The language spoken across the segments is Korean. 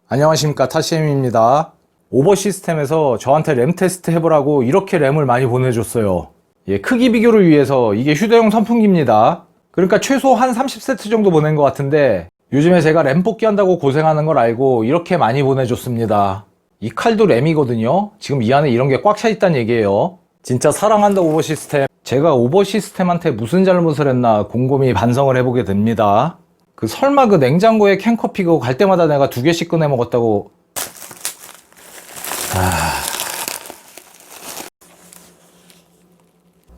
안녕하십니까, 타시엠입니다. 오버 시스템에서 저한테 램 테스트 해보라고 이렇게 램을 많이 보내줬어요. 크기 비교를 위해서. 이게 휴대용 선풍기입니다. 그러니까 최소 한 30세트 정도 보낸 것 같은데, 요즘에 제가 램 뽑기 한다고 고생하는 걸 알고 이렇게 많이 보내줬습니다. 이 칼도 램이거든요. 지금 이 안에 이런 게 꽉 차 있다는 얘기예요. 진짜 사랑한다, 오버 시스템. 제가 오버 시스템한테 무슨 잘못을 했나 곰곰이 반성을 해보게 됩니다. 설마 그 냉장고에 캔커피 그거 갈 때마다 내가 2개씩 꺼내 먹었다고.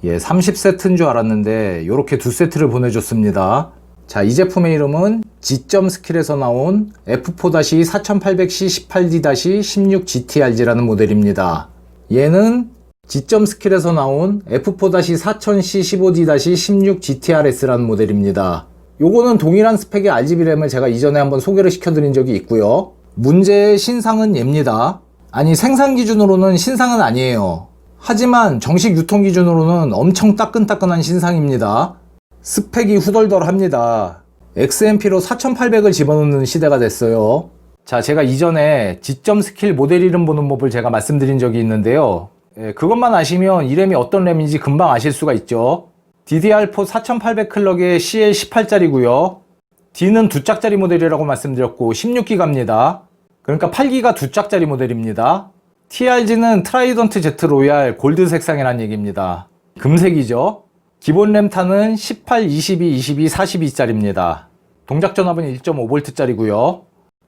예, 30세트인 줄 알았는데 요렇게 2세트를 보내줬습니다. 자, 이 제품의 이름은 G.Skill에서 나온 F4-40C18D-16GTRG라는 모델입니다. 얘는 G.Skill에서 나온 F4-40C15D-16GTRS라는 모델입니다. 요거는 동일한 스펙의 RGB 램을 제가 이전에 한번 소개를 시켜드린 적이 있고요. 문제의 신상은 얘입니다. 아니, 생산 기준으로는 신상은 아니에요. 하지만 정식 유통 기준으로는 엄청 따끈따끈한 신상입니다. 스펙이 후덜덜합니다. XMP로 4800을 집어넣는 시대가 됐어요. 자, 제가 이전에 G.Skill 모델 이름 보는 법을 제가 말씀드린 적이 있는데요. 그것만 아시면 이 램이 어떤 램인지 금방 아실 수가 있죠. DDR4 4800 클럭의 CL18짜리고요. D는 2짝짜리 모델이라고 말씀드렸고 16기가입니다. 그러니까 8기가 2짝짜리 모델입니다. TRG는 트라이던트 Z 로얄 골드 색상이라는 얘기입니다. 금색이죠. 기본 램탄은 18, 22, 22, 42짜리입니다. 동작 전압은 1.5V짜리고요.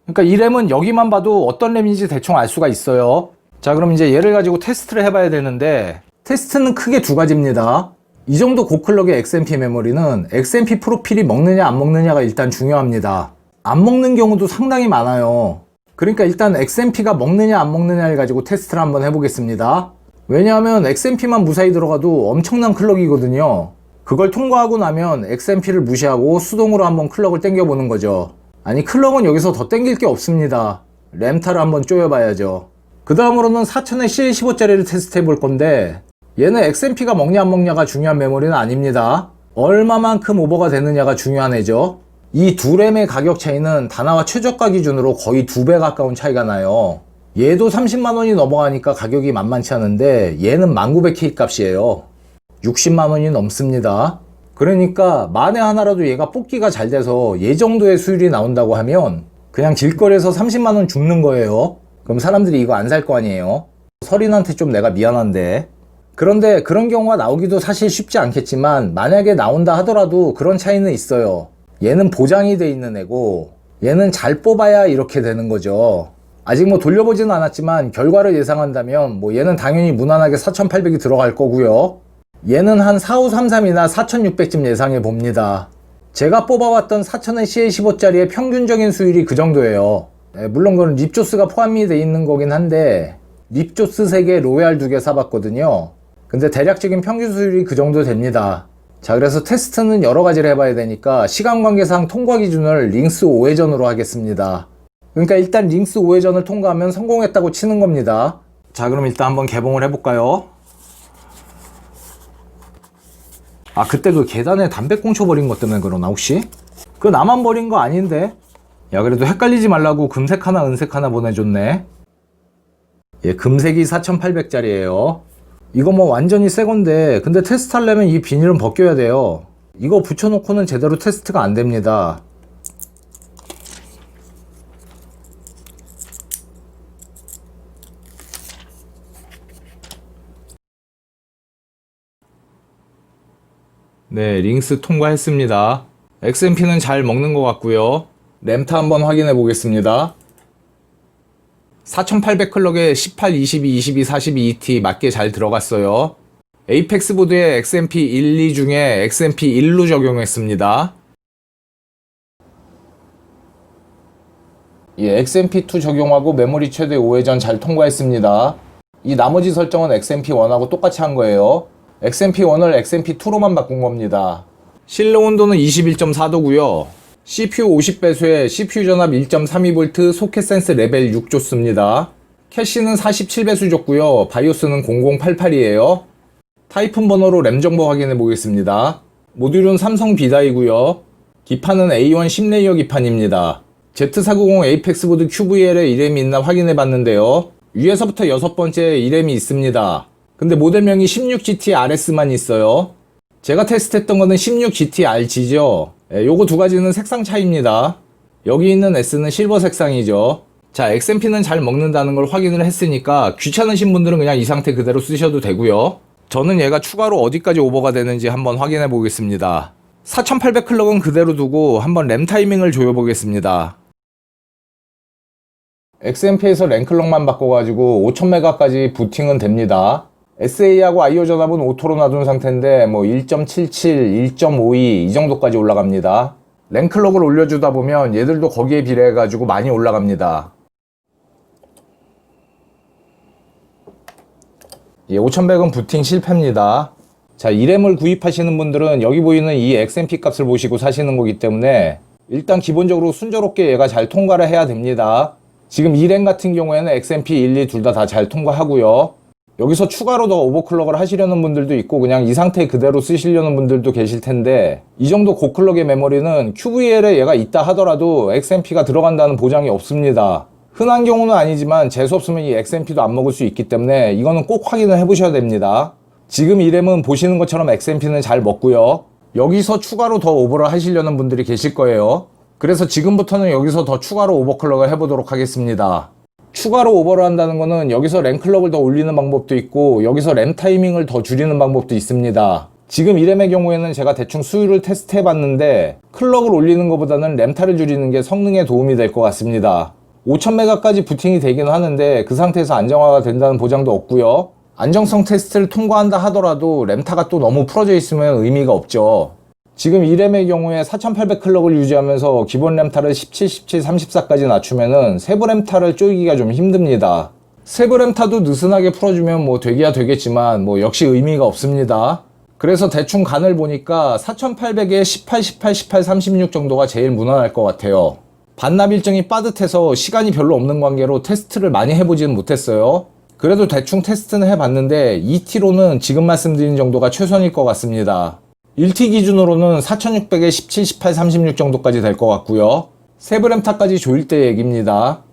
그러니까 이 램은 여기만 봐도 어떤 램인지 대충 알 수가 있어요. 자, 그럼 이제 얘를 가지고 테스트를 해봐야 되는데, 테스트는 크게 2가지입니다. 이 정도 고클럭의 XMP 메모리는 XMP 프로필이 먹느냐 안 먹느냐가 일단 중요합니다. 안 먹는 경우도 상당히 많아요. 그러니까 일단 XMP가 먹느냐 안 먹느냐를 가지고 테스트를 한번 해보겠습니다. 왜냐하면 XMP만 무사히 들어가도 엄청난 클럭이거든요. 그걸 통과하고 나면 XMP를 무시하고 수동으로 한번 클럭을 당겨보는 거죠. 아니, 클럭은 여기서 더 당길 게 없습니다. 램타를 한번 쪼여봐야죠. 그 다음으로는 4000의 CL15짜리를 테스트 해볼 건데, 얘는 XMP가 먹냐 안 먹냐가 중요한 메모리는 아닙니다. 얼마만큼 오버가 되느냐가 중요한 애죠. 이 두 램의 가격 차이는 다나와 최저가 기준으로 거의 2배 가까운 차이가 나요. 얘도 30만원이 넘어가니까 가격이 만만치 않은데 얘는 1900K 값이에요. 60만원이 넘습니다. 그러니까 만에 하나라도 얘가 뽑기가 잘 돼서 얘 정도의 수율이 나온다고 하면 그냥 길거리에서 30만원 줍는 거예요. 그럼 사람들이 이거 안 살 거 아니에요. 서린한테 좀 내가 미안한데. 그런데 그런 경우가 나오기도 사실 쉽지 않겠지만 만약에 나온다 하더라도 그런 차이는 있어요. 얘는 보장이 돼 있는 애고 얘는 잘 뽑아야 이렇게 되는 거죠. 아직 뭐 돌려보지는 않았지만 결과를 예상한다면 뭐 얘는 당연히 무난하게 4800이 들어갈 거고요. 얘는 한 4533이나 4600쯤 예상해 봅니다. 제가 뽑아왔던 4000의 CL15짜리의 평균적인 수율이 그 정도예요. 물론 그건 립조스가 포함이 돼 있는 거긴 한데 립조스 3개, 로얄 2개 사봤거든요. 근데 대략적인 평균 수율이 그 정도 됩니다. 자, 그래서 테스트는 여러 가지를 해봐야 되니까 시간 관계상 통과 기준을 링스 5회전으로 하겠습니다. 그러니까 일단 링스 5회전을 통과하면 성공했다고 치는 겁니다. 자, 그럼 일단 한번 개봉을 해볼까요? 아, 그때 그 계단에 담배꽁초 버린 것 때문에 그러나 혹시? 그거 나만 버린 거 아닌데? 야, 그래도 헷갈리지 말라고 금색 하나 은색 하나 보내줬네. 예, 금색이 4800짜리예요. 이거 뭐 완전히 새 건데, 근데 테스트 하려면 이 비닐은 벗겨야 돼요. 이거 붙여놓고는 제대로 테스트가 안 됩니다. 네, 링스 통과했습니다. XMP는 잘 먹는 것 같고요. 램타 한번 확인해 보겠습니다. 4800 클럭에 18, 22, 22, 42ET 맞게 잘 들어갔어요. 에이펙스 보드에 XMP 1, 2 중에 XMP 1로 적용했습니다. 예, XMP2 적용하고 메모리 최대 5회전 잘 통과했습니다. 이 나머지 설정은 XMP1하고 똑같이 한 거예요. XMP1을 XMP2로만 바꾼 겁니다. 실내 온도는 21.4도고요. CPU 50배수에 CPU 전압 1.32V 소켓 센스 레벨 6 줬습니다. 캐시는 47배수 줬고요. 바이오스는 0088이에요. 타이푼 번호로 램 정보 확인해 보겠습니다. 모듈은 삼성 B다이고요. 기판은 A1 10레이어 기판입니다. Z490 에이펙스 보드 QVL에 이램이 있나 확인해 봤는데요. 위에서부터 6번째 이램이 있습니다. 근데 모델명이 16GT-RS만 있어요. 제가 테스트했던 거는 16GT-RG죠. 요거 두 가지는 색상 차이입니다. 여기 있는 S는 실버 색상이죠. 자, XMP는 잘 먹는다는 걸 확인을 했으니까 귀찮으신 분들은 그냥 이 상태 그대로 쓰셔도 되고요. 저는 얘가 추가로 어디까지 오버가 되는지 한번 확인해 보겠습니다. 4800 클럭은 그대로 두고 한번 램 타이밍을 조여 보겠습니다. XMP에서 램클럭만 바꿔가지고 5000메가까지 부팅은 됩니다. SA하고 IO 전압은 오토로 놔둔 상태인데 뭐 1.77, 1.52 이 정도까지 올라갑니다. 램클럭을 올려주다 보면 얘들도 거기에 비례해가지고 많이 올라갑니다. 예, 5100은 부팅 실패입니다. 자, 이램을 구입하시는 분들은 여기 보이는 이 XMP 값을 보시고 사시는 거기 때문에 일단 기본적으로 순조롭게 얘가 잘 통과를 해야 됩니다. 지금 이램 같은 경우에는 XMP 1, 2 둘 다 잘 통과하고요. 여기서 추가로 더 오버클럭을 하시려는 분들도 있고 그냥 이 상태 그대로 쓰시려는 분들도 계실 텐데 이 정도 고클럭의 메모리는 QVL에 얘가 있다 하더라도 XMP가 들어간다는 보장이 없습니다. 흔한 경우는 아니지만 재수 없으면 이 XMP도 안 먹을 수 있기 때문에 이거는 꼭 확인을 해 보셔야 됩니다. 지금 이램은 보시는 것처럼 XMP는 잘 먹고요. 여기서 추가로 더 오버를 하시려는 분들이 계실 거예요. 그래서 지금부터는 여기서 더 추가로 오버클럭을 해보도록 하겠습니다. 추가로 오버를 한다는 거는 여기서 램클럭을 더 올리는 방법도 있고 여기서 램 타이밍을 더 줄이는 방법도 있습니다. 지금 이램의 경우에는 제가 대충 수율을 테스트 해봤는데 클럭을 올리는 것보다는 램타를 줄이는 게 성능에 도움이 될 것 같습니다. 5000메가까지 부팅이 되긴 하는데 그 상태에서 안정화가 된다는 보장도 없고요. 안정성 테스트를 통과한다 하더라도 램타가 또 너무 풀어져 있으면 의미가 없죠. 지금 이램의 경우에 4800 클럭을 유지하면서 기본 램타를 17, 17, 34까지 낮추면은 세부 램타를 쪼이기가 좀 힘듭니다. 세부 램타도 느슨하게 풀어주면 뭐 되기야 되겠지만 뭐 역시 의미가 없습니다. 그래서 대충 간을 보니까 4800에 18, 18, 18, 36 정도가 제일 무난할 것 같아요. 반납 일정이 빠듯해서 시간이 별로 없는 관계로 테스트를 많이 해보지는 못했어요. 그래도 대충 테스트는 해봤는데 2T로는 지금 말씀드린 정도가 최선일 것 같습니다. 1T 기준으로는 4600에 17, 18, 36 정도까지 될 것 같고요. 세부 램타까지 조일 때 얘기입니다.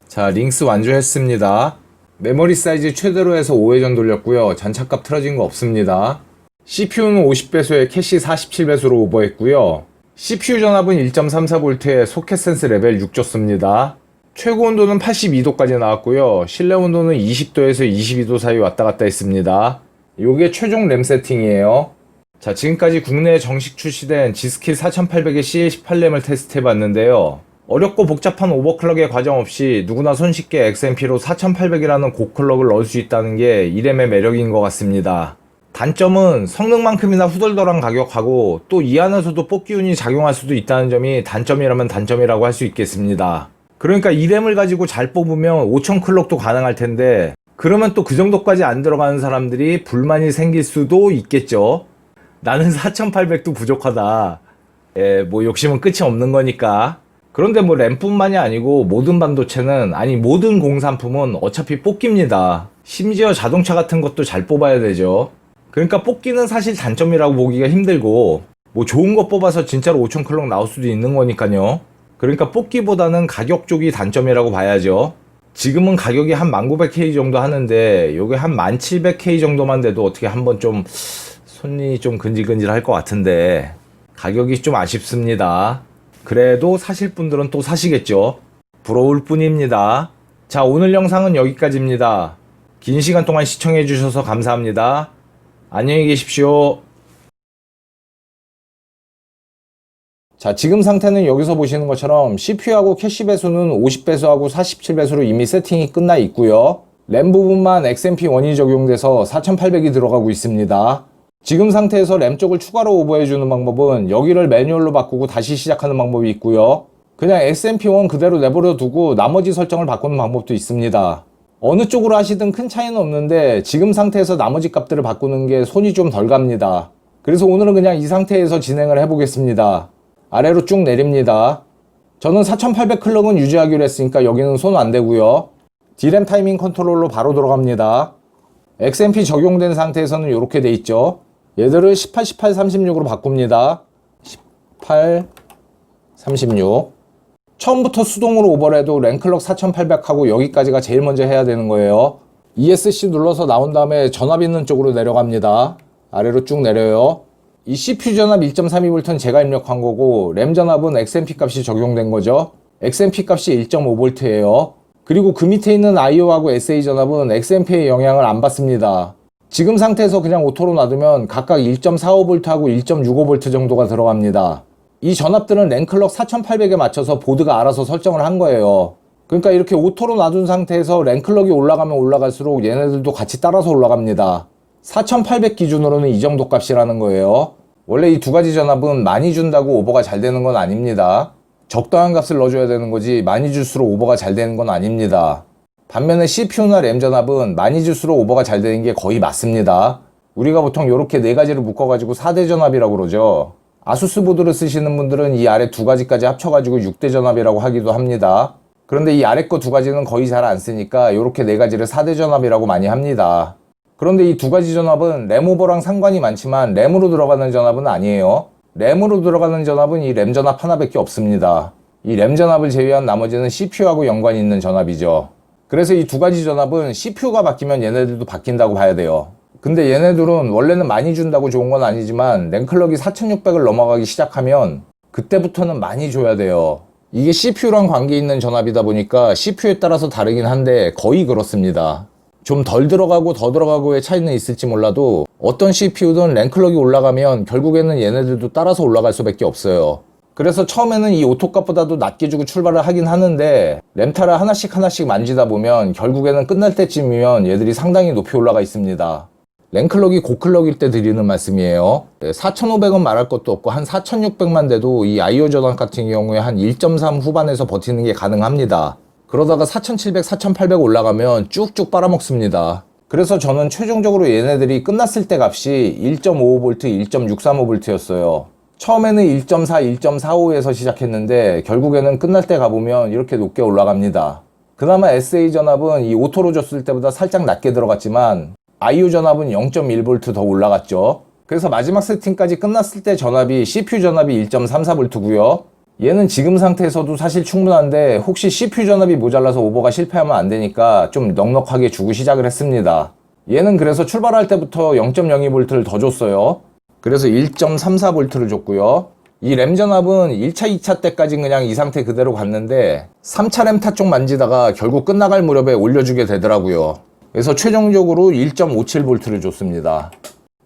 자, 링스 완주했습니다. 메모리 사이즈 최대로 해서 5회전 돌렸고요. 잔차값 틀어진 거 없습니다. CPU는 50배수에 캐시 47배수로 오버했고요. CPU 전압은 1.34V에 소켓 센스 레벨 6 줬습니다. 최고 온도는 82도까지 나왔고요. 실내 온도는 20도에서 22도 사이 왔다 갔다 했습니다. 요게 최종 램 세팅이에요. 자, 지금까지 국내에 정식 출시된 Gskill 4800의 CA18램을 테스트 해봤는데요. 어렵고 복잡한 오버클럭의 과정 없이 누구나 손쉽게 XMP로 4800이라는 고클럭을 넣을 수 있다는 게 이램의 매력인 것 같습니다. 단점은 성능만큼이나 후덜덜한 가격하고 또 이 안에서도 뽑기운이 작용할 수도 있다는 점이 단점이라면 단점이라고 할 수 있겠습니다. 그러니까 이램을 가지고 잘 뽑으면 5000 클럭도 가능할 텐데 그러면 또 그 정도까지 안 들어가는 사람들이 불만이 생길 수도 있겠죠. 나는 4800도 부족하다. 뭐 욕심은 끝이 없는 거니까. 그런데 뭐 램뿐만이 아니고 모든 반도체는 아니 모든 공산품은 어차피 뽑기입니다. 심지어 자동차 같은 것도 잘 뽑아야 되죠. 그러니까 뽑기는 사실 단점이라고 보기가 힘들고 뭐 좋은 거 뽑아서 진짜로 5000 클럭 나올 수도 있는 거니까요. 그러니까 뽑기보다는 가격 쪽이 단점이라고 봐야죠. 지금은 가격이 한 1900K 정도 하는데 요게 한 1700K 정도만 돼도 어떻게 한번 좀 손이 좀 근질근질 할 것 같은데 가격이 좀 아쉽습니다. 그래도 사실 분들은 또 사시겠죠. 부러울 뿐입니다. 자, 오늘 영상은 여기까지입니다. 긴 시간 동안 시청해 주셔서 감사합니다. 안녕히 계십시오. 자, 지금 상태는 여기서 보시는 것처럼 CPU하고 캐시 배수는 50배수하고 47배수로 이미 세팅이 끝나 있고요. 램 부분만 XMP1이 적용돼서 4800이 들어가고 있습니다. 지금 상태에서 램 쪽을 추가로 오버해주는 방법은 여기를 매뉴얼로 바꾸고 다시 시작하는 방법이 있고요. 그냥 XMP1 그대로 내버려 두고 나머지 설정을 바꾸는 방법도 있습니다. 어느 쪽으로 하시든 큰 차이는 없는데 지금 상태에서 나머지 값들을 바꾸는 게 손이 좀 덜 갑니다. 그래서 오늘은 그냥 이 상태에서 진행을 해보겠습니다. 아래로 쭉 내립니다. 저는 4800 클럭은 유지하기로 했으니까 여기는 손 안 대고요. D램 타이밍 컨트롤로 바로 들어갑니다. XMP 적용된 상태에서는 이렇게 돼 있죠. 얘들을 18, 18, 36으로 바꿉니다. 8, 36. 처음부터 수동으로 오버해도 랭클럭 4800하고 여기까지가 제일 먼저 해야 되는 거예요. ESC 눌러서 나온 다음에 전압 있는 쪽으로 내려갑니다. 아래로 쭉 내려요. 이 CPU 전압 1.32V는 제가 입력한 거고 램 전압은 XMP 값이 적용된 거죠. XMP 값이 1.5V예요. 그리고 그 밑에 있는 IO하고 SA 전압은 XMP의 영향을 안 받습니다. 지금 상태에서 그냥 오토로 놔두면 각각 1.45V하고 1.65V 정도가 들어갑니다. 이 전압들은 랭클럭 4800에 맞춰서 보드가 알아서 설정을 한 거예요. 그러니까 이렇게 오토로 놔둔 상태에서 랭클럭이 올라가면 올라갈수록 얘네들도 같이 따라서 올라갑니다. 4800 기준으로는 이 정도 값이라는 거예요. 원래 이 두 가지 전압은 많이 준다고 오버가 잘 되는 건 아닙니다. 적당한 값을 넣어줘야 되는 거지 많이 줄수록 오버가 잘 되는 건 아닙니다. 반면에 CPU나 램 전압은 많이 줄수록 오버가 잘 되는 게 거의 맞습니다. 우리가 보통 이렇게 네 가지를 묶어가지고 4대 전압이라고 그러죠. 아수스 보드를 쓰시는 분들은 이 아래 두 가지까지 합쳐가지고 6대 전압이라고 하기도 합니다. 그런데 이 아래 거 두 가지는 거의 잘 안 쓰니까 이렇게 네 가지를 4대 전압이라고 많이 합니다. 그런데 이 두 가지 전압은 램 오버랑 상관이 많지만 램으로 들어가는 전압은 아니에요. 램으로 들어가는 전압은 이 램 전압 하나밖에 없습니다. 이 램 전압을 제외한 나머지는 CPU하고 연관이 있는 전압이죠. 그래서 이 두 가지 전압은 CPU가 바뀌면 얘네들도 바뀐다고 봐야 돼요. 근데 얘네들은 원래는 많이 준다고 좋은 건 아니지만 랭클럭이 4600을 넘어가기 시작하면 그때부터는 많이 줘야 돼요. 이게 CPU랑 관계 있는 전압이다 보니까 CPU에 따라서 다르긴 한데 거의 그렇습니다. 좀 덜 들어가고 더 들어가고의 차이는 있을지 몰라도 어떤 CPU든 랭클럭이 올라가면 결국에는 얘네들도 따라서 올라갈 수밖에 없어요. 그래서 처음에는 이 오토값보다도 낮게 주고 출발을 하긴 하는데 램타를 하나씩 만지다 보면 결국에는 끝날 때쯤이면 얘들이 상당히 높이 올라가 있습니다. 랭클럭이 고클럭일 때 드리는 말씀이에요. 4500원 말할 것도 없고 한 4600만 돼도 이 IO 전압 같은 경우에 한 1.3 후반에서 버티는 게 가능합니다. 그러다가 4700, 4800 올라가면 쭉쭉 빨아먹습니다. 그래서 저는 최종적으로 얘네들이 끝났을 때 값이 1.55V, 1.635V였어요. 처음에는 1.4, 1.45에서 시작했는데 결국에는 끝날 때 가보면 이렇게 높게 올라갑니다. 그나마 SA 전압은 이 오토로 줬을 때보다 살짝 낮게 들어갔지만 IO 전압은 0.1V 더 올라갔죠. 그래서 마지막 세팅까지 끝났을 때 전압이 CPU 전압이 1.34V고요. 얘는 지금 상태에서도 사실 충분한데 혹시 CPU 전압이 모자라서 오버가 실패하면 안 되니까 좀 넉넉하게 주고 시작을 했습니다. 얘는 그래서 출발할 때부터 0.02V를 더 줬어요. 그래서 1.34V를 줬고요. 이 램 전압은 1차, 2차 때까지 그냥 이 상태 그대로 갔는데 3차 램타 쪽 만지다가 결국 끝나갈 무렵에 올려주게 되더라고요. 그래서 최종적으로 1.57V를 줬습니다.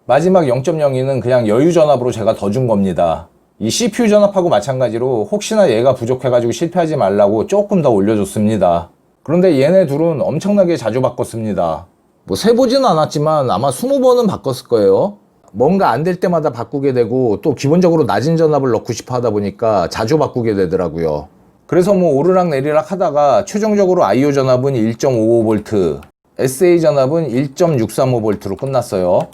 마지막 0.02는 그냥 여유 전압으로 제가 더 준 겁니다. 이 CPU 전압하고 마찬가지로 혹시나 얘가 부족해가지고 실패하지 말라고 조금 더 올려줬습니다. 그런데 얘네 둘은 엄청나게 자주 바꿨습니다. 뭐 세보진 않았지만 아마 20번은 바꿨을 거예요. 뭔가 안 될 때마다 바꾸게 되고 또 기본적으로 낮은 전압을 넣고 싶어 하다 보니까 자주 바꾸게 되더라고요. 그래서 뭐 오르락 내리락 하다가 최종적으로 IO 전압은 1.55V, SA 전압은 1.635V로 끝났어요.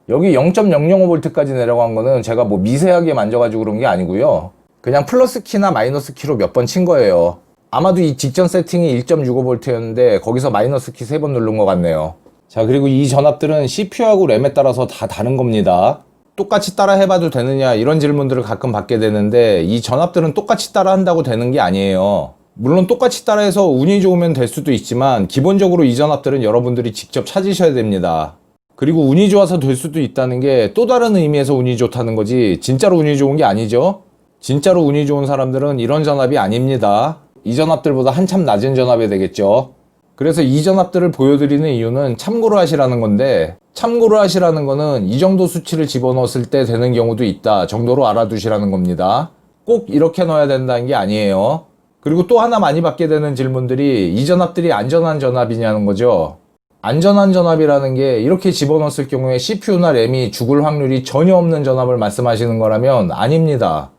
여기 0.005V까지 내려간 거는 제가 뭐 미세하게 만져가지고 그런 게 아니고요. 그냥 플러스 키나 마이너스 키로 몇 번 친 거예요. 아마도 이 직전 세팅이 1.65V였는데 거기서 마이너스 키 3번 누른 것 같네요. 자, 그리고 이 전압들은 CPU하고 램에 따라서 다 다른 겁니다. 똑같이 따라 해봐도 되느냐 이런 질문들을 가끔 받게 되는데 이 전압들은 똑같이 따라 한다고 되는 게 아니에요. 물론 똑같이 따라해서 운이 좋으면 될 수도 있지만 기본적으로 이 전압들은 여러분들이 직접 찾으셔야 됩니다. 그리고 운이 좋아서 될 수도 있다는 게 또 다른 의미에서 운이 좋다는 거지 진짜로 운이 좋은 게 아니죠. 진짜로 운이 좋은 사람들은 이런 전압이 아닙니다. 이 전압들보다 한참 낮은 전압이 되겠죠. 그래서 이 전압들을 보여드리는 이유는 참고로 하시라는 건데 참고로 하시라는 거는 이 정도 수치를 집어넣었을 때 되는 경우도 있다 정도로 알아두시라는 겁니다. 꼭 이렇게 넣어야 된다는 게 아니에요. 그리고 또 하나 많이 받게 되는 질문들이 이 전압들이 안전한 전압이냐는 거죠. 안전한 전압이라는 게 이렇게 집어넣었을 경우에 CPU나 램이 죽을 확률이 전혀 없는 전압을 말씀하시는 거라면 아닙니다.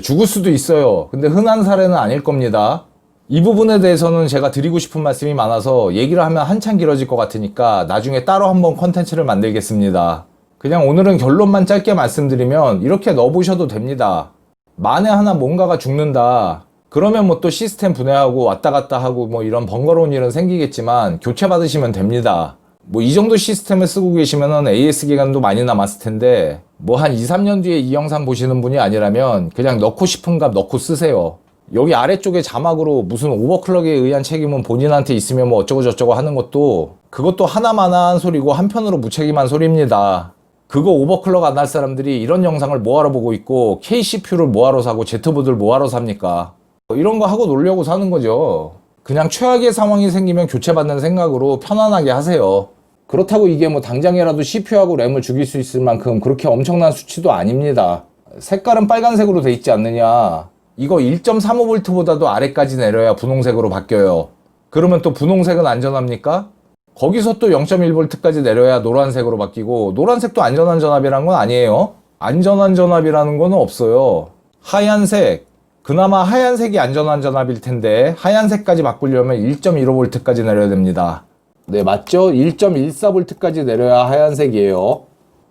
죽을 수도 있어요. 근데 흔한 사례는 아닐 겁니다. 이 부분에 대해서는 제가 드리고 싶은 말씀이 많아서 얘기를 하면 한참 길어질 것 같으니까 나중에 따로 한번 컨텐츠를 만들겠습니다. 그냥 오늘은 결론만 짧게 말씀드리면 이렇게 넣어보셔도 됩니다. 만에 하나 뭔가가 죽는다. 그러면 뭐 또 시스템 분해하고 왔다 갔다 하고 뭐 이런 번거로운 일은 생기겠지만 교체 받으시면 됩니다. 뭐 이 정도 시스템을 쓰고 계시면은 AS 기간도 많이 남았을 텐데 뭐 한 2, 3년 뒤에 이 영상 보시는 분이 아니라면 그냥 넣고 싶은 값 넣고 쓰세요. 여기 아래쪽에 자막으로 무슨 오버클럭에 의한 책임은 본인한테 있으면 뭐 어쩌고 저쩌고 하는 것도 그것도 하나만한 소리고 한편으로 무책임한 소리입니다. 그거 오버클럭 안 할 사람들이 이런 영상을 뭐하러 보고 있고 KCPU를 뭐하러 사고 Z보드를 뭐하러 삽니까? 이런 거 하고 놀려고 사는 거죠. 그냥 최악의 상황이 생기면 교체받는 생각으로 편안하게 하세요. 그렇다고 이게 뭐 당장이라도 CPU하고 램을 죽일 수 있을 만큼 그렇게 엄청난 수치도 아닙니다. 색깔은 빨간색으로 돼 있지 않느냐. 이거 1.35V보다도 아래까지 내려야 분홍색으로 바뀌어요. 그러면 또 분홍색은 안전합니까? 거기서 또 0.1V까지 내려야 노란색으로 바뀌고 노란색도 안전한 전압이라는 건 아니에요. 안전한 전압이라는 건 없어요. 하얀색, 그나마 하얀색이 안전한 전압일 텐데 하얀색까지 바꾸려면 1.15V까지 내려야 됩니다. 네, 맞죠? 1.14V까지 내려야 하얀색이에요.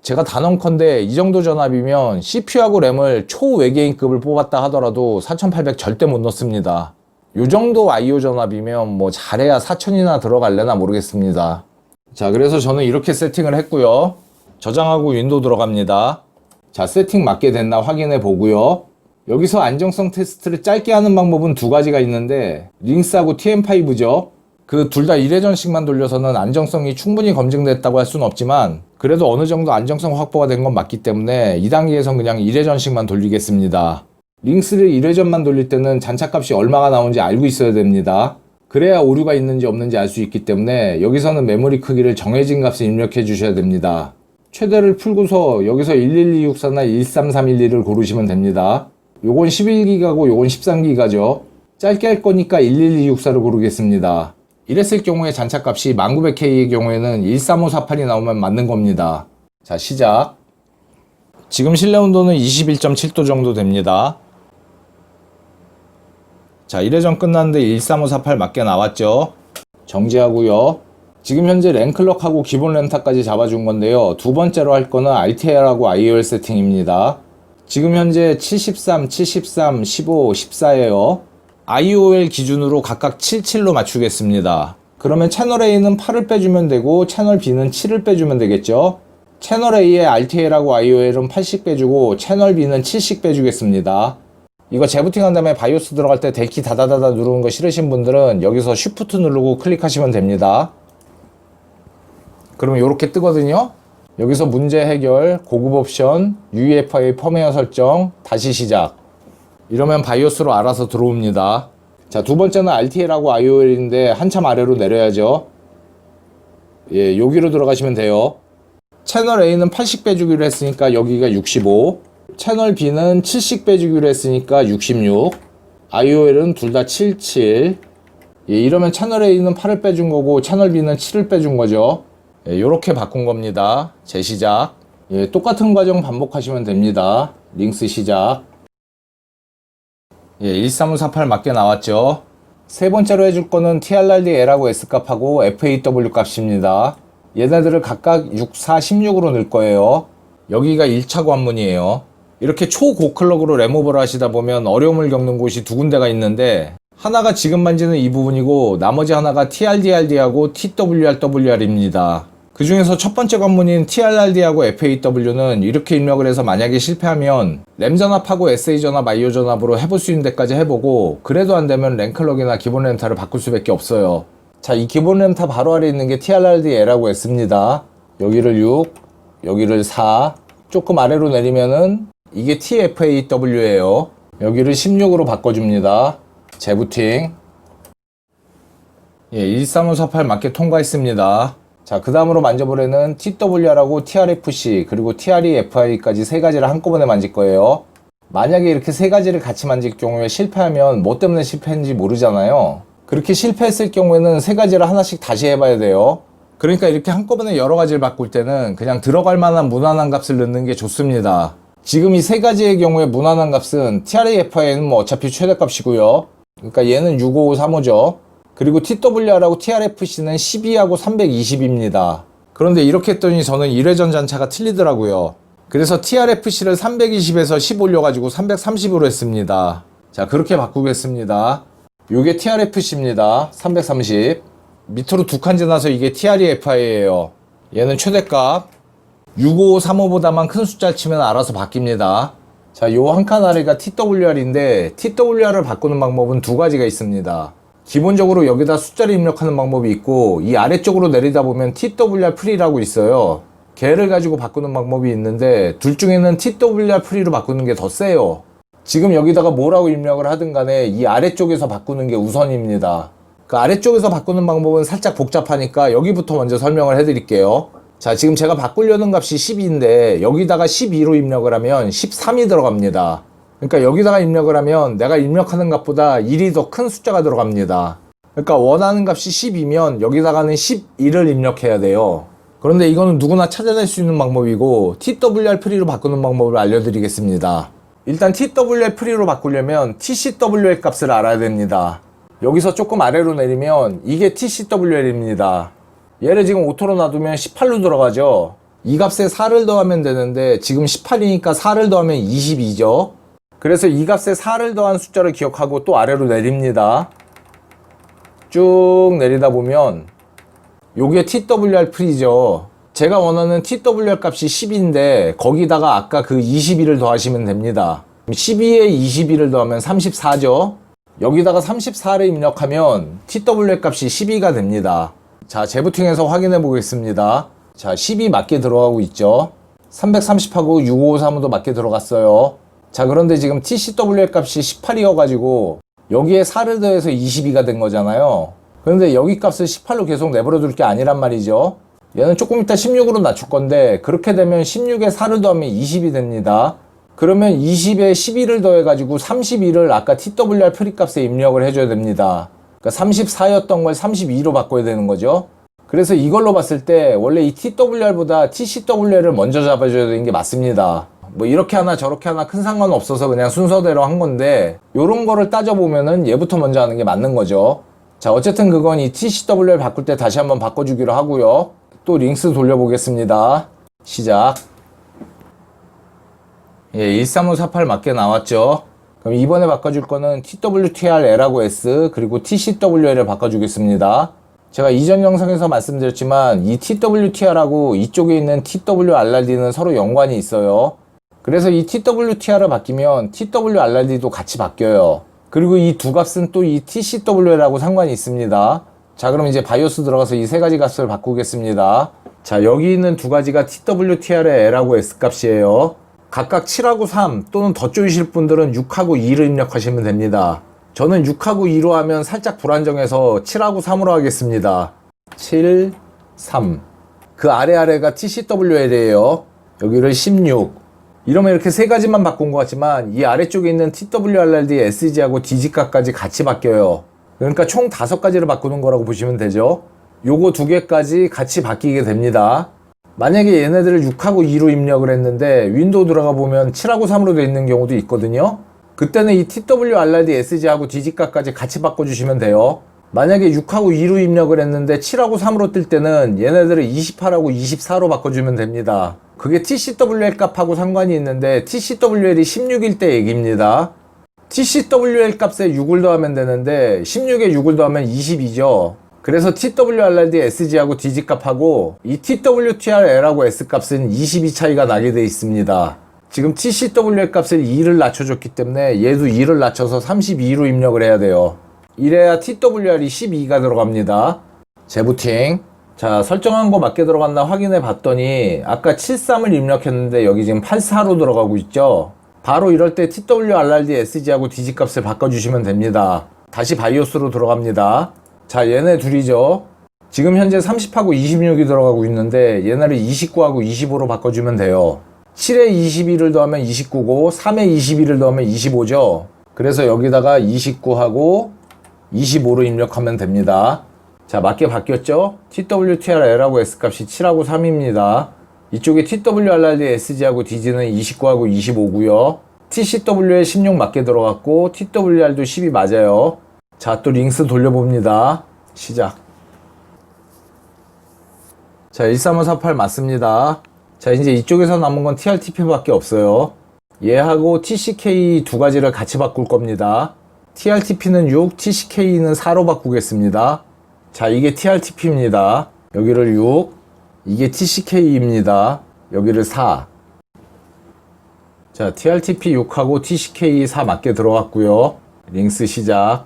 제가 단언컨대 이 정도 전압이면 CPU하고 램을 초외계인급을 뽑았다 하더라도 4800 절대 못 넣습니다. 요 정도 IO 전압이면 뭐 잘해야 4000이나 들어갈래나 모르겠습니다. 자, 그래서 저는 이렇게 세팅을 했고요. 저장하고 윈도우 들어갑니다. 자, 세팅 맞게 됐나 확인해 보고요. 여기서 안정성 테스트를 짧게 하는 방법은 두 가지가 있는데 링스하고 TM5죠. 그 둘 다 1회전씩만 돌려서는 안정성이 충분히 검증됐다고 할 수는 없지만 그래도 어느 정도 안정성 확보가 된 건 맞기 때문에 2단계에선 그냥 1회전씩만 돌리겠습니다. 링스를 1회전만 돌릴 때는 잔차값이 얼마가 나오는지 알고 있어야 됩니다. 그래야 오류가 있는지 없는지 알 수 있기 때문에 여기서는 메모리 크기를 정해진 값을 입력해 주셔야 됩니다. 최대를 풀고서 여기서 11264나 13312를 고르시면 됩니다. 요건 11기가고 요건 13기가죠. 짧게 할 거니까 11264를 고르겠습니다. 이랬을 경우에 잔차값이 1900K의 경우에는 13548이 나오면 맞는 겁니다. 자, 시작. 지금 실내 온도는 21.7도 정도 됩니다. 자, 1회전 끝났는데 13548 맞게 나왔죠. 정지하고요. 지금 현재 램클럭하고 기본 램탑까지 잡아준 건데요. 두 번째로 할 거는 RTL하고 IOL 세팅입니다. 지금 현재 73, 73, 15, 14예요. IOL 기준으로 각각 77로 맞추겠습니다. 그러면 채널 A는 8을 빼주면 되고 채널 B는 7을 빼주면 되겠죠. 채널 A의 RTL하고 IOL은 8씩 빼주고 채널 B는 7씩 빼주겠습니다. 이거 재부팅한 다음에 바이오스 들어갈 때 델키 다다다다 누르는 거 싫으신 분들은 여기서 쉬프트 누르고 클릭하시면 됩니다. 그러면 이렇게 뜨거든요. 여기서 문제 해결, 고급 옵션, UEFI 펌웨어 설정, 다시 시작. 이러면 바이오스로 알아서 들어옵니다. 자, 두 번째는 RTL하고 IOL인데 한참 아래로 내려야죠. 예, 여기로 들어가시면 돼요. 채널 A는 8씩 빼주기로 했으니까 여기가 65. 채널 B는 7씩 빼주기로 했으니까 66. IOL은 둘 다 77. 예, 이러면 채널 A는 8을 빼준 거고 채널 B는 7을 빼준 거죠. 예, 요렇게 바꾼 겁니다. 재시작. 예, 똑같은 과정 반복하시면 됩니다. 링스 시작. 예, 13548 맞게 나왔죠. 세 번째로 해줄 거는 TRRDL하고 S값하고 FAW 값입니다. 얘네들을 각각 6, 4, 16으로 넣을 거예요. 여기가 1차 관문이에요. 이렇게 초고클럭으로 램오버를 하시다 보면 어려움을 겪는 곳이 두 군데가 있는데 하나가 지금 만지는 이 부분이고 나머지 하나가 TRDRD하고 TWRWR입니다. 그 중에서 첫 번째 관문인 TRRD하고 FAW는 이렇게 입력을 해서 만약에 실패하면 램 전압하고 SA 전압, IO 전압으로 해볼 수 있는 데까지 해보고 그래도 안 되면 램클럭이나 기본 램탑을 바꿀 수밖에 없어요. 자, 이 기본 램탑 바로 아래에 있는 게 TRRDL하고 S입니다. 여기를 6, 여기를 4, 조금 아래로 내리면은 이게 TFAW예요. 여기를 16으로 바꿔줍니다. 재부팅. 예, 13548 맞게 통과했습니다. 자, 그 다음으로 만져볼 애는 TWR하고 TRFC 그리고 TREFI까지 세 가지를 한꺼번에 만질 거예요. 만약에 이렇게 세 가지를 같이 만질 경우에 실패하면 뭐 때문에 실패했는지 모르잖아요. 그렇게 실패했을 경우에는 세 가지를 하나씩 다시 해봐야 돼요. 그러니까 이렇게 한꺼번에 여러 가지를 바꿀 때는 그냥 들어갈 만한 무난한 값을 넣는 게 좋습니다. 지금 이 세 가지의 경우에 무난한 값은 TREFI는 뭐 어차피 최대값이고요. 그러니까 얘는 6535죠. 그리고 TWR하고 TRFC는 12하고 320입니다. 그런데 이렇게 했더니 저는 1회전 잔차가 틀리더라고요. 그래서 TRFC를 320에서 10 올려가지고 330으로 했습니다. 자, 그렇게 바꾸겠습니다. 요게 TRFC입니다. 330. 밑으로 두 칸 지나서 이게 TREFI예요. 얘는 최대값. 6535보다만 큰 숫자를 치면 알아서 바뀝니다. 자, 요 한 칸 아래가 TWR인데 TWR을 바꾸는 방법은 두 가지가 있습니다. 기본적으로 여기다 숫자를 입력하는 방법이 있고, 이 아래쪽으로 내리다 보면 TWR 프리라고 있어요. 걔를 가지고 바꾸는 방법이 있는데, 둘 중에는 TWR 프리로 바꾸는 게 더 세요. 지금 여기다가 뭐라고 입력을 하든 간에 이 아래쪽에서 바꾸는 게 우선입니다. 그 아래쪽에서 바꾸는 방법은 살짝 복잡하니까 여기부터 먼저 설명을 해드릴게요. 자, 지금 제가 바꾸려는 값이 12인데 여기다가 12로 입력을 하면 13이 들어갑니다. 그러니까 여기다가 입력을 하면 내가 입력하는 값보다 1이 더 큰 숫자가 들어갑니다. 그러니까 원하는 값이 10이면 여기다가는 11을 입력해야 돼요. 그런데 이거는 누구나 찾아낼 수 있는 방법이고, TWR 프리로 바꾸는 방법을 알려드리겠습니다. 일단 TWR 프리로 바꾸려면 TCWR 값을 알아야 됩니다. 여기서 조금 아래로 내리면 이게 TCWR입니다. 얘를 지금 오토로 놔두면 18로 들어가죠. 이 값에 4를 더하면 되는데 지금 18이니까 4를 더하면 22죠. 그래서 이 값에 4를 더한 숫자를 기억하고 또 아래로 내립니다. 쭉 내리다 보면 요게 TWR 프리죠. 제가 원하는 TWR 값이 10인데 거기다가 아까 그 22를 더하시면 됩니다. 12에 22를 더하면 34죠. 여기다가 34를 입력하면 TWR 값이 12가 됩니다. 자, 재부팅해서 확인해 보겠습니다. 자, 12 맞게 들어가고 있죠. 330하고 6553도 맞게 들어갔어요. 자, 그런데 지금 TCWR 값이 18이어 가지고 여기에 4를 더해서 22가 된 거잖아요. 그런데 여기 값을 18로 계속 내버려 둘 게 아니란 말이죠. 얘는 조금 이따 16으로 낮출 건데, 그렇게 되면 16에 4를 더하면 20이 됩니다. 그러면 20에 12를 더해 가지고 32를 아까 TWR 프리 값에 입력을 해줘야 됩니다. 그러니까 34였던 걸 32로 바꿔야 되는 거죠. 그래서 이걸로 봤을 때 원래 이 TWR보다 TCWR을 먼저 잡아줘야 되는 게 맞습니다. 뭐 이렇게 하나 저렇게 하나 큰 상관 없어서 그냥 순서대로 한 건데, 요런 거를 따져보면은 얘부터 먼저 하는 게 맞는 거죠. 자, 어쨌든 그건 이 TCWR 바꿀 때 다시 한번 바꿔주기로 하고요. 또 링스 돌려보겠습니다. 시작. 예, 13548 맞게 나왔죠. 그럼 이번에 바꿔줄 거는 TWTRL하고 S 그리고 TCWL을 바꿔주겠습니다. 제가 이전 영상에서 말씀드렸지만 이 TWTR하고 이쪽에 있는 TWRRD는 서로 연관이 있어요. 그래서 이 TWTR을 바뀌면 TWRRD도 같이 바뀌어요. 그리고 이 두 값은 또 이 TCWL하고 상관이 있습니다. 자, 그럼 이제 바이오스 들어가서 이 세 가지 값을 바꾸겠습니다. 자, 여기 있는 두 가지가 TWTR의 L하고 S 값이에요. 각각 7하고 3 또는 더 쪼이실 분들은 6하고 2를 입력하시면 됩니다. 저는 6하고 2로 하면 살짝 불안정해서 7하고 3으로 하겠습니다. 7, 3. 그 아래가 TCWL이에요. 여기를 16. 이러면 이렇게 세 가지만 바꾼 것 같지만 이 아래쪽에 있는 TWRRD, SG하고 DG값까지 같이 바뀌어요. 그러니까 총 5가지를 바꾸는 거라고 보시면 되죠. 요거 두 개까지 같이 바뀌게 됩니다. 만약에 얘네들을 6하고 2로 입력을 했는데 윈도우 들어가 보면 7하고 3으로 되어 있는 경우도 있거든요. 그때는 이 TWRRD, SG하고 DG값까지 같이 바꿔주시면 돼요. 만약에 6하고 2로 입력을 했는데 7하고 3으로 뜰 때는 얘네들을 28하고 24로 바꿔주면 됩니다. 그게 TCWL 값하고 상관이 있는데 TCWL이 16일 때 얘기입니다. TCWL 값에 6을 더하면 되는데 16에 6을 더하면 22죠. 그래서 TWRRD, SG하고 DG 값하고 이 TWTRL하고 S 값은 22 차이가 나게 돼 있습니다. 지금 TCWL 값을 2를 낮춰줬기 때문에 얘도 2를 낮춰서 32로 입력을 해야 돼요. 이래야 TWR이 12가 들어갑니다. 재부팅. 자, 설정한 거 맞게 들어갔나 확인해 봤더니 아까 73을 입력했는데 여기 지금 84로 들어가고 있죠. 바로 이럴 때 TWRRD, SG하고 DG 값을 바꿔주시면 됩니다. 다시 바이오스로 들어갑니다. 자, 얘네 둘이죠. 지금 현재 30하고 26이 들어가고 있는데 얘네를 29하고 25로 바꿔주면 돼요. 7에 22를 더하면 29고 3에 22를 더하면 25죠. 그래서 여기다가 29하고 25로 입력하면 됩니다. 자, 맞게 바뀌었죠? TWTRL하고 S값이 7하고 3입니다. 이쪽에 TWRRD, SG하고 DG는 29하고 25고요. TCW에 16 맞게 들어갔고 TWR도 12 맞아요. 자, 또 링스 돌려봅니다. 시작. 자, 13548 맞습니다. 자, 이제 이쪽에서 남은 건 TRTP 밖에 없어요. 얘하고 TCK 두 가지를 같이 바꿀 겁니다. TRTP는 6, TCK는 4로 바꾸겠습니다. 자, 이게 TRTP입니다. 여기를 6, 이게 TCK입니다. 여기를 4. 자, TRTP 6하고 TCK 4 맞게 들어갔고요. 링스 시작.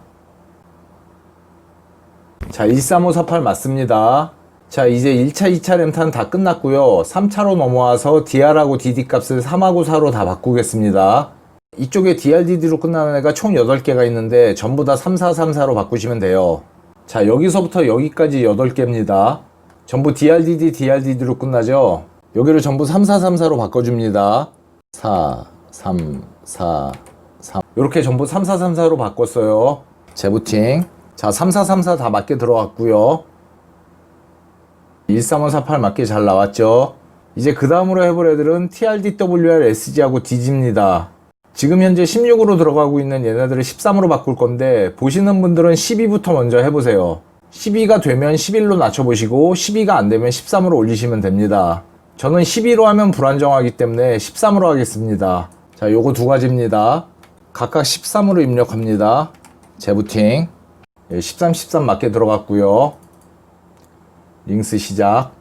자, 13548 맞습니다. 자, 이제 1차, 2차 램탄 다 끝났고요. 3차로 넘어와서 DR하고 DD 값을 3하고 4로 다 바꾸겠습니다. 이쪽에 DRDD로 끝나는 애가 총 8개가 있는데 전부 다 3434로 바꾸시면 돼요. 자, 여기서부터 여기까지 8개입니다. 전부 DRDD, DRDD로 끝나죠? 여기를 전부 3434로 바꿔줍니다. 4, 3, 4, 3. 이렇게 전부 3434로 바꿨어요. 재부팅. 자, 3434 다 맞게 들어갔고요. 13548 맞게 잘 나왔죠? 이제 그 다음으로 해볼 애들은 TRDWR, SG하고 DG입니다. 지금 현재 16으로 들어가고 있는 얘네들을 13으로 바꿀 건데 보시는 분들은 12부터 먼저 해보세요. 12가 되면 11로 낮춰보시고 12가 안 되면 13으로 올리시면 됩니다. 저는 12로 하면 불안정하기 때문에 13으로 하겠습니다. 자, 요거 두 가지입니다. 각각 13으로 입력합니다. 재부팅. 13, 13 맞게 들어갔고요. 링스 시작.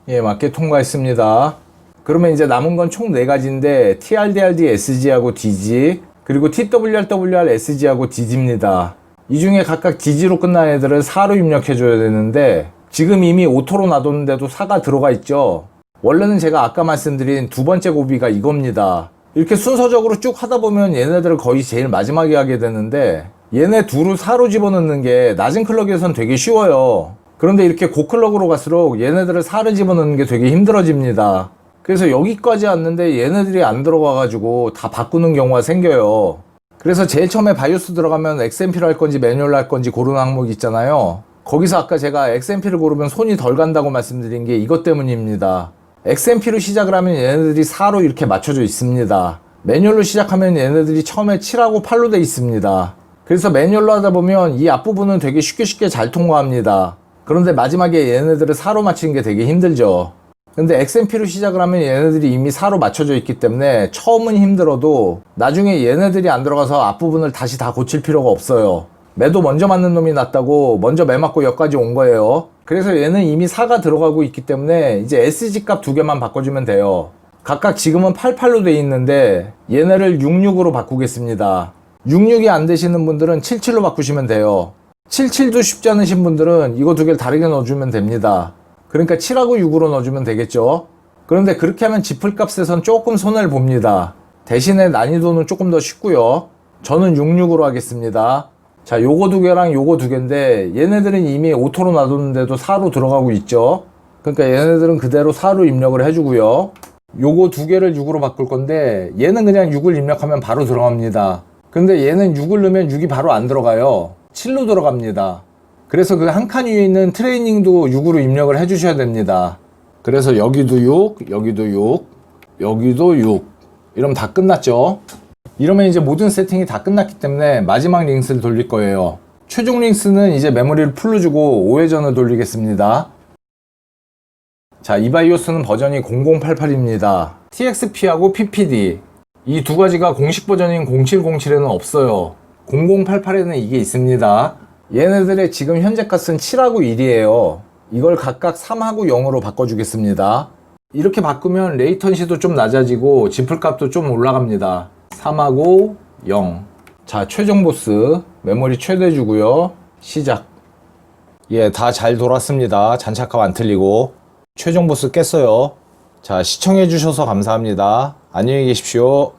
예, 맞게 통과했습니다. 그러면 이제 남은 건 총 4가지인데 TRDRD, SG하고 DG, 그리고 TWRWR, SG하고 DG입니다. 이 중에 각각 DG로 끝난 애들을 4로 입력해줘야 되는데 지금 이미 오토로 놔뒀는데도 4가 들어가 있죠. 원래는 제가 아까 말씀드린 두 번째 고비가 이겁니다. 이렇게 순서적으로 쭉 하다 보면 얘네들을 거의 제일 마지막에 하게 되는데 얘네 둘을 4로 집어넣는 게 낮은 클럭에선 되게 쉬워요. 그런데 이렇게 고클럭으로 갈수록 얘네들을 4를 집어넣는 게 되게 힘들어집니다. 그래서 여기까지 왔는데 얘네들이 안 들어가가지고 다 바꾸는 경우가 생겨요. 그래서 제일 처음에 바이오스 들어가면 XMP를 할 건지 매뉴얼로 할 건지 고르는 항목이 있잖아요. 거기서 아까 제가 XMP를 고르면 손이 덜 간다고 말씀드린 게 이것 때문입니다. XMP로 시작을 하면 얘네들이 4로 이렇게 맞춰져 있습니다. 매뉴얼로 시작하면 얘네들이 처음에 7하고 8로 돼 있습니다. 그래서 매뉴얼로 하다 보면 이 앞부분은 되게 쉽게 잘 통과합니다. 그런데 마지막에 얘네들을 4로 맞추는 게 되게 힘들죠. 근데 XMP로 시작을 하면 얘네들이 이미 4로 맞춰져 있기 때문에 처음은 힘들어도 나중에 얘네들이 안 들어가서 앞부분을 다시 다 고칠 필요가 없어요. 매도 먼저 맞는 놈이 낫다고 먼저 매 맞고 여기까지 온 거예요. 그래서 얘는 이미 4가 들어가고 있기 때문에 이제 SG 값 2개만 바꿔주면 돼요. 각각 지금은 88로 돼 있는데 얘네를 66으로 바꾸겠습니다. 66이 안 되시는 분들은 77로 바꾸시면 돼요. 77도 쉽지 않으신 분들은 이거 2개를 다르게 넣어주면 됩니다. 그러니까 7하고 6으로 넣어주면 되겠죠. 그런데 그렇게 하면 지플 값에선 조금 손해를 봅니다. 대신에 난이도는 조금 더 쉽고요. 저는 66으로 하겠습니다. 자, 요거 2개랑 요거 2개인데 얘네들은 이미 오토로 놔뒀는데도 4로 들어가고 있죠. 그러니까 얘네들은 그대로 4로 입력을 해주고요. 요거 2개를 6으로 바꿀 건데 얘는 그냥 6을 입력하면 바로 들어갑니다. 근데 얘는 6을 넣으면 6이 바로 안 들어가요. 7로 들어갑니다. 그래서 그 한 칸 위에 있는 트레이닝도 6으로 입력을 해주셔야 됩니다. 그래서 여기도 6, 여기도 6, 여기도 6. 이러면 다 끝났죠. 이러면 이제 모든 세팅이 다 끝났기 때문에 마지막 링스를 돌릴 거예요. 최종 링스는 이제 메모리를 풀로 주고 5회전을 돌리겠습니다. 자, 이 바이오스는 버전이 0088입니다. TXP하고 PPD 이 두 가지가 공식 버전인 0707에는 없어요. 0088에는 이게 있습니다. 얘네들의 지금 현재 값은 7하고 1이에요. 이걸 각각 3하고 0으로 바꿔주겠습니다. 이렇게 바꾸면 레이턴시도 좀 낮아지고 지플 값도 좀 올라갑니다. 3하고 0. 자, 최종 보스 메모리 최대 주고요. 시작. 예, 다 잘 돌았습니다. 잔착값 안 틀리고. 최종 보스 깼어요. 자, 시청해 주셔서 감사합니다. 안녕히 계십시오.